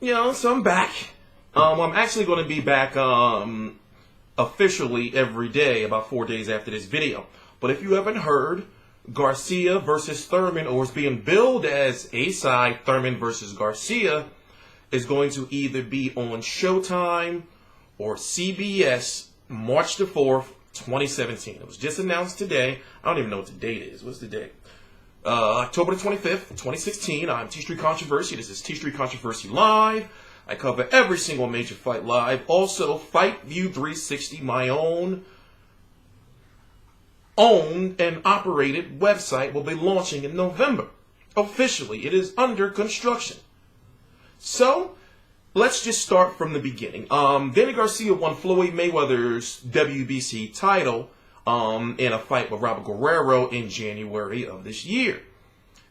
So I'm back. I'm actually going to be back officially every day, about 4 days after this video. But if you haven't heard, Garcia versus Thurman, or it's being billed as A-side Thurman versus Garcia, is going to either be on Showtime or CBS March the 4th, 2017. It was just announced today. I don't even know what the date is. What's the date? October the 25th, 2016. I'm T Street Controversy. This is T Street Controversy Live. I cover every single major fight live. Also, Fight View 360, my owned and operated website, will be launching in November. Officially, it is under construction. So, let's just start from the beginning. Danny Garcia won Floyd Mayweather's WBC title in a fight with Robert Guerrero in January of this year.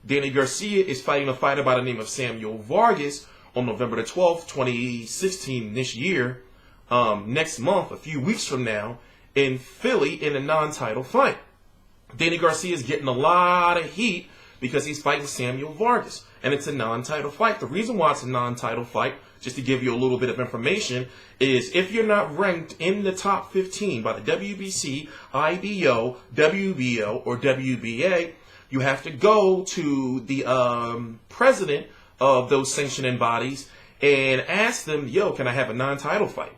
Danny Garcia is fighting a fighter by the name of Samuel Vargas on November the 12th, 2016, this year, next month, a few weeks from now, in Philly in a non-title fight. Danny Garcia is getting a lot of heat because he's fighting Samuel Vargas, and it's a non-title fight. The reason why it's a non-title fight, just to give you a little bit of information, is if you're not ranked in the top 15 by the WBC, IBO, WBO, or WBA, you have to go to the president of those sanctioning bodies and ask them, can I have a non-title fight?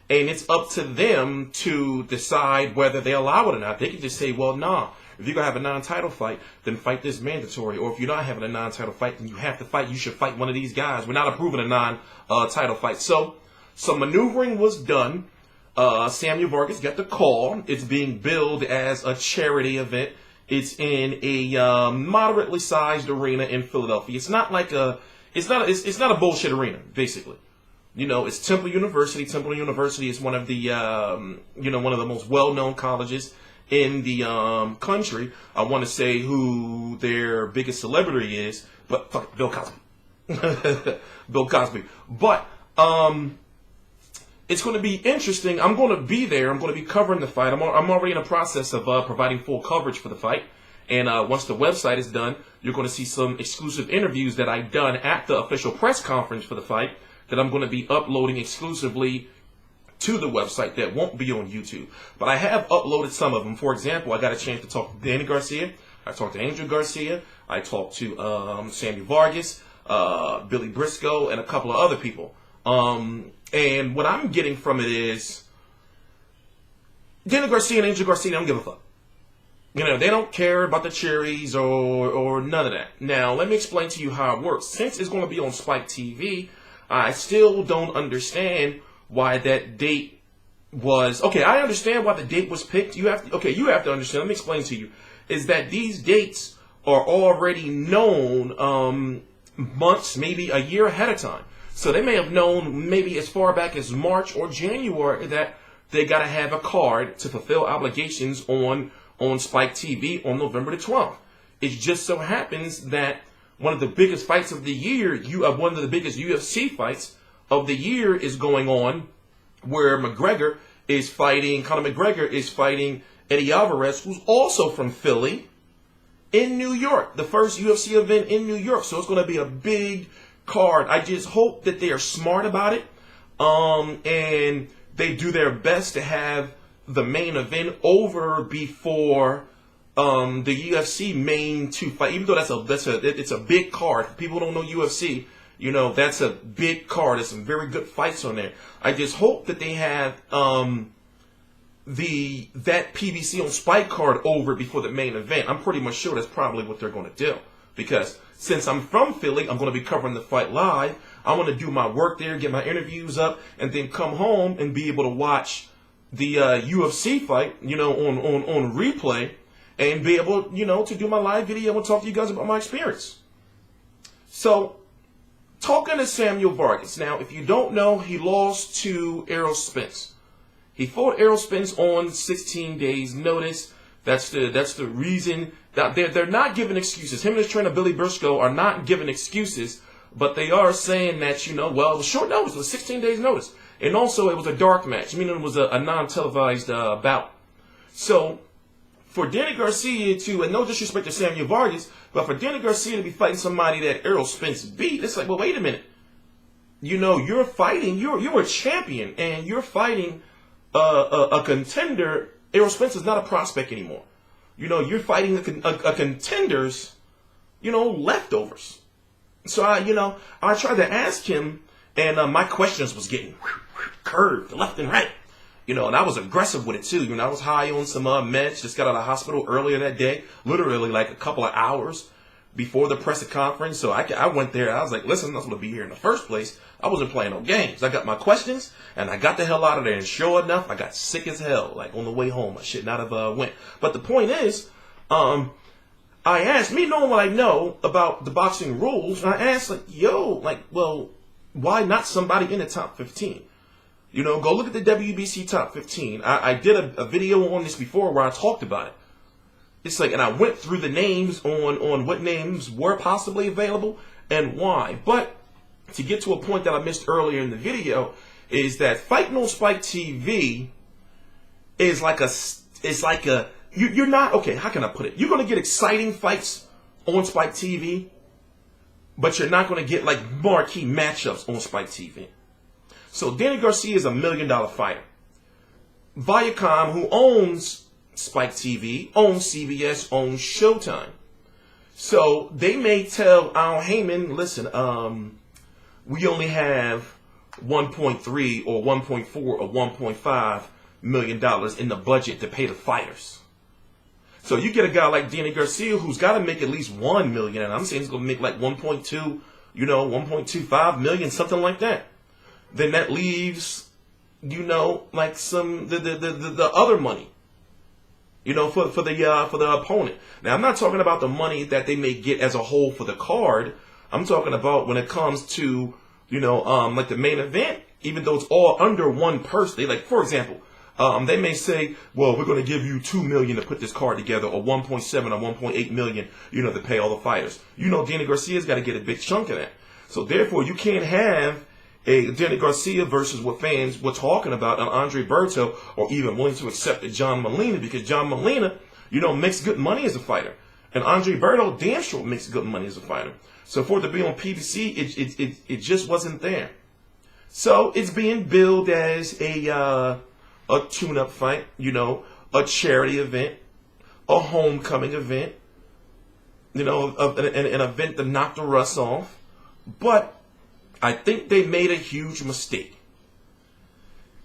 And it's up to them to decide whether they allow it or not. They can just say, well, nah, if you're going to have a non-title fight, then fight this mandatory. Or if you're not having a non-title fight, then you have to fight. You should fight one of these guys. We're not approving a non-title fight. So some maneuvering was done. Samuel Vargas got the call. It's being billed as a charity event. It's in a moderately sized arena in Philadelphia. It's not like it's not a bullshit arena, basically. It's Temple University. Temple University is one of the one of the most well-known colleges in the country. I want to say who their biggest celebrity is, but fuck, Bill Cosby. Bill Cosby. But it's going to be interesting. I'm going to be there. I'm going to be covering the fight. I'm already in the process of providing full coverage for the fight. And once the website is done, you're going to see some exclusive interviews that I've done at the official press conference for the fight that I'm going to be uploading exclusively to the website that won't be on YouTube. But I have uploaded some of them. For example, I got a chance to talk to Danny Garcia. I talked to Angel Garcia. I talked to Samuel Vargas, Billy Briscoe, and a couple of other people. And what I'm getting from it is Danny Garcia and Angel Garcia don't give a fuck. They don't care about the cherries or none of that. Now, let me explain to you how it works. Since it's going to be on Spike TV, I still don't understand why that date was... Okay, I understand why the date was picked. You have to understand. Let me explain to you. Is that these dates are already known months, maybe a year ahead of time. So they may have known maybe as far back as March or January that they got to have a card to fulfill obligations on Spike TV on November the 12th. It just so happens that one of the biggest fights of the year, one of the biggest UFC fights of the year is going on, where Conor McGregor is fighting Eddie Alvarez, who's also from Philly, in New York. The first UFC event in New York. So it's going to be a big card. I just hope that they are smart about it, and they do their best to have the main event over before the UFC main two fight. Even though it's a big card. People who don't know UFC, that's a big card. There's some very good fights on there. I just hope that they have that PBC on Spike card over before the main event. I'm pretty much sure that's probably what they're going to do, because since I'm from Philly, I'm going to be covering the fight live. I want to do my work there, get my interviews up, and then come home and be able to watch the UFC fight, on replay, and be able, to do my live video and talk to you guys about my experience. So, talking to Samuel Vargas. Now, if you don't know, he lost to Errol Spence. He fought Errol Spence on 16 days' notice. That's the reason that they're not giving excuses. Him and his trainer Billy Briscoe are not giving excuses, but they are saying that it was short notice. It was 16 days' notice, and also it was a dark match, meaning it was a non-televised bout. So for Danny Garcia to, and no disrespect to Samuel Vargas, but for Danny Garcia to be fighting somebody that Errol Spence beat, it's like, well, wait a minute. you're fighting, you're a champion, and you're fighting a contender. Errol Spencer's not a prospect anymore. You're fighting a contender's, leftovers. So I tried to ask him, and my questions was getting curved left and right. And I was aggressive with it too. I was high on some meds, just got out of the hospital earlier that day, literally like a couple of hours before the press conference. So I went there. I was like, listen, I'm not going to be here in the first place. I wasn't playing no games. I got my questions, and I got the hell out of there. And sure enough, I got sick as hell, like on the way home. I should not have went. But the point is, I asked, me knowing what I know about the boxing rules, and I asked, well, why not somebody in the top 15? Go look at the WBC top 15. I did a video on this before where I talked about it. It's like, and I went through the names on what names were possibly available and why. But to get to a point that I missed earlier in the video is that fighting on Spike TV is you're not, okay, how can I put it? You're going to get exciting fights on Spike TV, but you're not going to get like marquee matchups on Spike TV. So Danny Garcia is $1 million fighter. Viacom, who owns Spike TV, owns CBS, owns Showtime. So they may tell Al Heyman, listen, we only have 1.3 or 1.4 or 1.5 million dollars in the budget to pay the fighters. So you get a guy like Danny Garcia who's got to make at least 1 million, and I'm saying he's going to make like 1.2, 1.25 million, something like that. Then that leaves, like some the other money, for the opponent. Now I'm not talking about the money that they may get as a whole for the card. I'm talking about when it comes to like the main event. Even though it's all under one person, for example, they may say, well, we're going to give you $2 million to put this card together, or 1.7 or 1.8 million, to pay all the fighters. Danny Garcia's got to get a big chunk of that. So therefore, you can't have a Danny Garcia versus what fans were talking about, an Andre Berto, or even willing to accept a John Molina, because John Molina, makes good money as a fighter. And Andre Berto damn sure makes good money as a fighter. So for it to be on PBC, it just wasn't there. So it's being billed as a tune-up fight, a charity event, a homecoming event, an event to knock the rust off. But I think they made a huge mistake.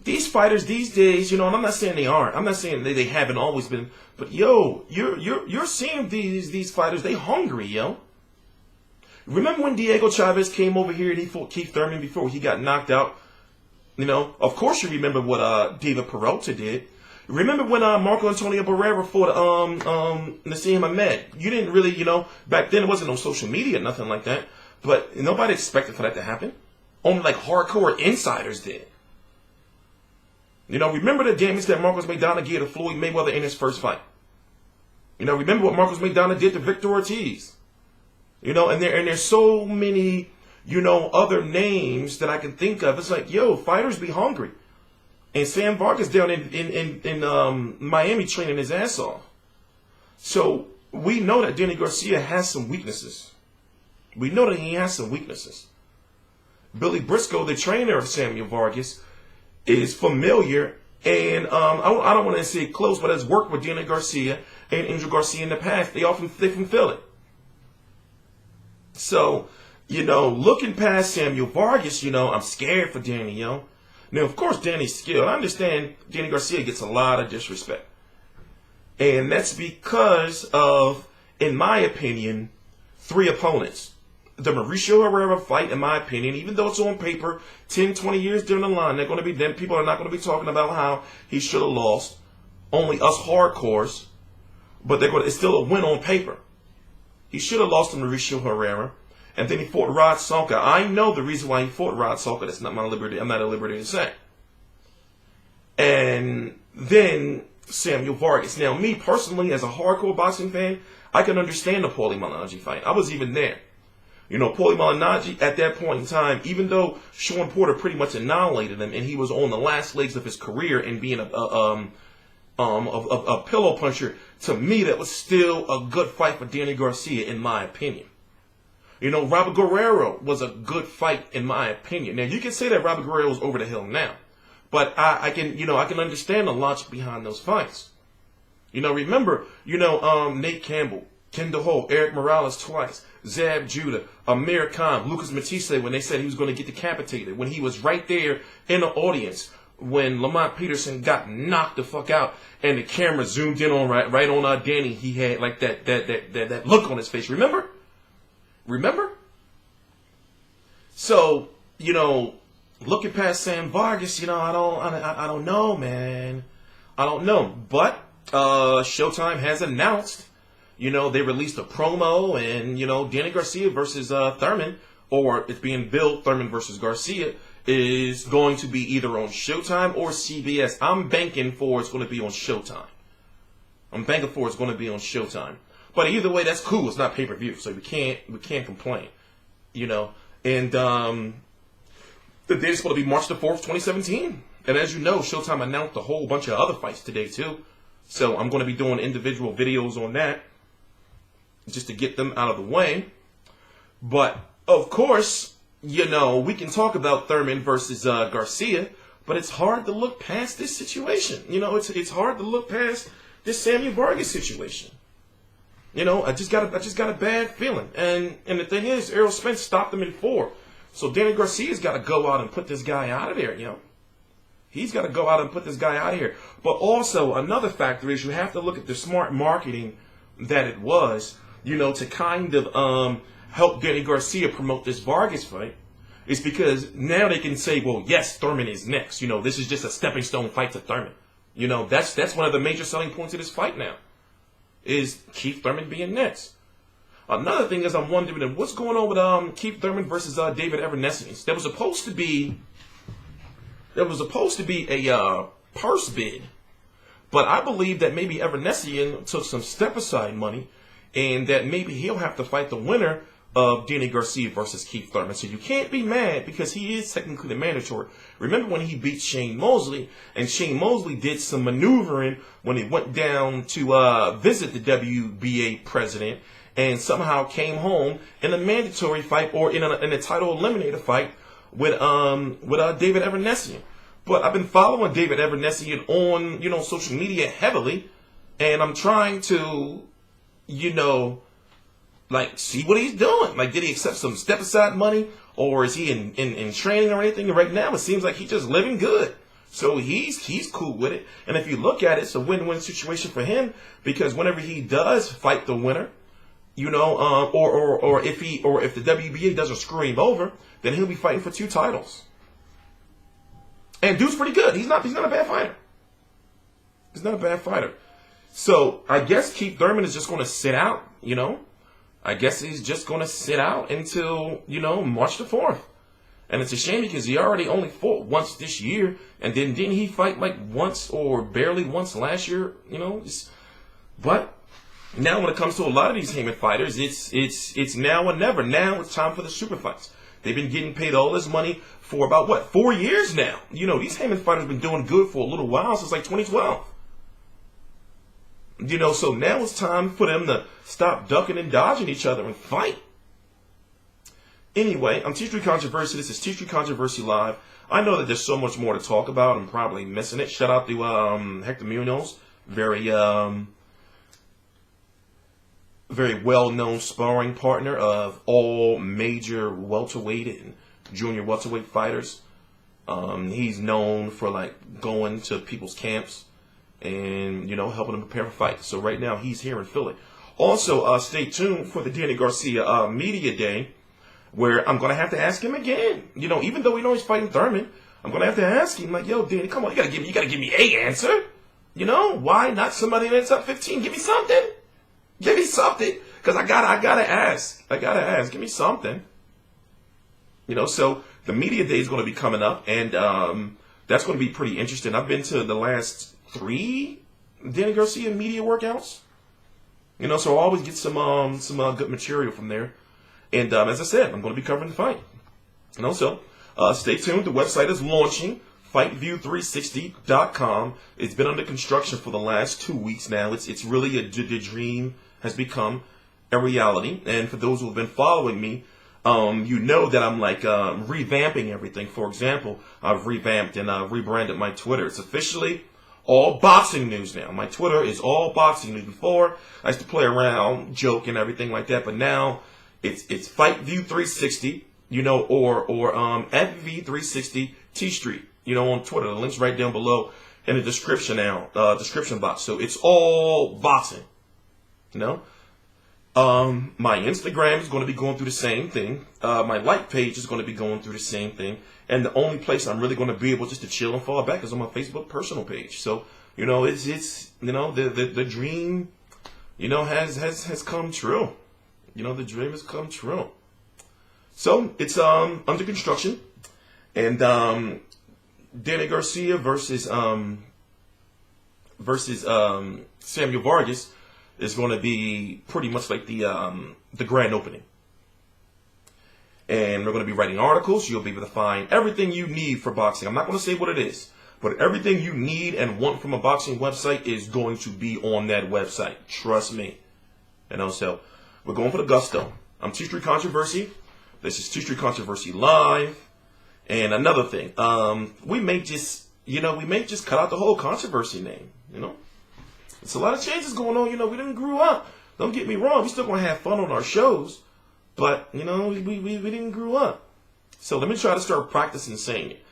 These fighters these days, and I'm not saying they aren't. I'm not saying they haven't always been. But you're seeing these fighters. They hungry, yo. Remember when Diego Chavez came over here and he fought Keith Thurman before he got knocked out? Of course you remember what David Peralta did. Remember when Marco Antonio Barrera fought Nassim Ahmed? You didn't really, back then it wasn't on social media, nothing like that. But nobody expected for that to happen. Only like hardcore insiders did. Remember the damage that Marcos Maidana gave to Floyd Mayweather in his first fight. Remember what Marcos Maidana did to Victor Ortiz. And there's so many, other names that I can think of. It's like, fighters be hungry. And Sam Vargas down in Miami training his ass off. So we know that Danny Garcia has some weaknesses. We know that he has some weaknesses. Billy Briscoe, the trainer of Samuel Vargas, is familiar, and I don't want to say close, but has worked with Danny Garcia and Angel Garcia in the past. They often feel it. So, looking past Samuel Vargas, I'm scared for Danny, Now, of course, Danny's skilled. I understand Danny Garcia gets a lot of disrespect. And that's because of, in my opinion, 3 opponents. The Mauricio Herrera fight, in my opinion, even though it's on paper, 10, 20 years down the line, people are not going to be talking about how he should have lost. Only us hardcores. But it's still a win on paper. He should have lost to Mauricio Herrera. And then he fought Rod Salka. I know the reason why he fought Rod Salka. That's not my liberty. I'm not at liberty to say. And then Samuel Vargas. Now, me personally, as a hardcore boxing fan, I can understand the Paulie Malignaggi fight. I was even there. Paulie Malignaggi, at that point in time, even though Sean Porter pretty much annihilated him, and he was on the last legs of his career and being a pillow puncher, to me, that was still a good fight for Danny Garcia, in my opinion. Robert Guerrero was a good fight in my opinion. Now you can say that Robert Guerrero is over the hill now, but I can understand the logic behind those fights. Remember, Nate Campbell, Kendall Holt, Eric Morales twice, Zab Judah, Amir Khan, Lucas Matisse, when they said he was going to get decapitated, when he was right there in the audience, when Lamont Peterson got knocked the fuck out, and the camera zoomed in on right on Danny, he had like that look on his face. Remember? So, looking past Sam Vargas, I don't know, man. I don't know. But Showtime has announced, they released a promo, and Danny Garcia versus Thurman, or it's being billed Thurman versus Garcia, is going to be either on Showtime or CBS. I'm banking for it's going to be on Showtime. But either way, that's cool. It's not pay-per-view, so we can't complain. And the date is going to be March the 4th, 2017. And as you know, Showtime announced a whole bunch of other fights today too. So I'm going to be doing individual videos on that just to get them out of the way. But of course, we can talk about Thurman versus Garcia, but it's hard to look past this situation. It's hard to look past this Samuel Vargas situation. I just got a bad feeling. And the thing is, Errol Spence stopped him in 4. So Danny Garcia's got to go out and put this guy out of there, He's got to go out and put this guy out of here. But also, another factor is you have to look at the smart marketing that it was, to kind of help Danny Garcia promote this Vargas fight. It's because now they can say, well, yes, Thurman is next. This is just a stepping stone fight to Thurman. That's one of the major selling points of this fight now, is Keith Thurman being next. Another thing is I'm wondering what's going on with Keith Thurman versus David Evanescence. There was supposed to be a purse bid, but I believe that maybe Evanescence took some step aside money, and that maybe he'll have to fight the winner of Danny Garcia versus Keith Thurman. So you can't be mad because he is technically the mandatory. Remember when he beat Shane Mosley, and Shane Mosley did some maneuvering when he went down to visit the WBA president, and somehow came home in a mandatory fight or in a title eliminator fight with David Evanescence. But I've been following David Evanescence on social media heavily, and I'm trying to see what he's doing. Did he accept some step aside money, or is he in training or anything? And right now it seems like he's just living good. So he's cool with it. And if you look at it, it's a win-win situation for him, because whenever he does fight the winner, or if the WBA doesn't screw him over, then he'll be fighting for 2 titles. And dude's pretty good. He's not a bad fighter. So I guess Keith Thurman is just going to sit out. I guess he's just going to sit out until March the 4th. And it's a shame because he already only fought once this year, and then didn't he fight once or barely once last year? But now when it comes to a lot of these Heyman fighters, it's now or never. Now it's time for the super fights. They've been getting paid all this money for about 4 years now. These Heyman fighters have been doing good for a little while, since 2012. So now it's time for them to stop ducking and dodging each other and fight. Anyway, I'm T3 Controversy. This is T3 Controversy Live. I know that there's so much more to talk about. I'm probably missing it. Shout out to Hector Munoz, very well-known sparring partner of all major welterweight and junior welterweight fighters. He's known for going to people's camps and helping them prepare for fights. So right now he's here in Philly. Also, stay tuned for the Danny Garcia media day, where I'm gonna have to ask him again. Even though we know he's fighting Thurman, I'm gonna have to ask him yo, Danny, come on, you gotta give me a answer. Why not somebody in the top 15? Give me something. Because I gotta ask. Give me something. So the media day is going to be coming up, and that's going to be pretty interesting. I've been to the last 3 Danny Garcia media workouts. So I always get some good material from there. And as I said, I'm going to be covering the fight. And also, stay tuned. The website is launching, FightView360.com. It's been under construction for the last 2 weeks now. It's really the dream has become a reality. And for those who have been following me, you know that I'm like revamping everything. For example, I've revamped and rebranded my Twitter. It's officially all boxing news now. My Twitter is all boxing news. Before, I used to play around, joke and everything like that, but now it's Fight View 360, you know, or FV360 T Street, you know, on Twitter. The link's right down below in the description now, description box. So it's all boxing, you know. My Instagram is going to be going through the same thing. My like page is going to be going through the same thing. And the only place I'm really going to be able just to chill and fall back is on my Facebook personal page. So, you know, it's you know, the dream, you know, has come true. You know, the dream has come true. So it's under construction. And Danny Garcia versus Samuel Vargas is going to be pretty much like the grand opening. And we're going to be writing articles. You'll be able to find everything you need for boxing. I'm not going to say what it is, but everything you need and want from a boxing website is going to be on that website. Trust me. You know, so we're going for the gusto. I'm T Street Controversy. This is T Street Controversy Live. And another thing, we may just cut out the whole controversy name, you know. It's a lot of changes going on, you know. We didn't grow up. Don't get me wrong. We still going to have fun on our shows. But, you know, we didn't grow up. So let me try to start practicing saying it.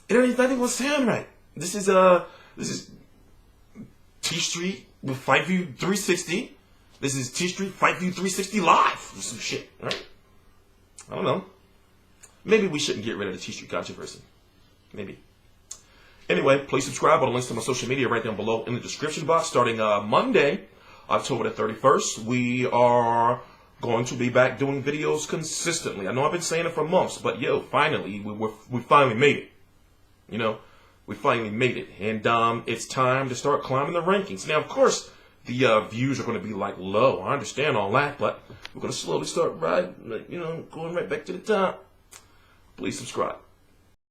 It ain't nothing will sound right. This is T Street with Fight View 360. This is T Street Fight View 360 Live. Some shit, right? I don't know. Maybe we shouldn't get rid of the T Street Controversy. Maybe. Anyway, please subscribe. All the links to my social media right down below in the description box. Starting Monday, October the 31st, we are going to be back doing videos consistently. I know I've been saying it for months, but yo, finally, we finally made it. You know, we finally made it. And it's time to start climbing the rankings. Now, of course, the views are going to be like low. I understand all that, but we're going to slowly start going right back to the top. Please subscribe.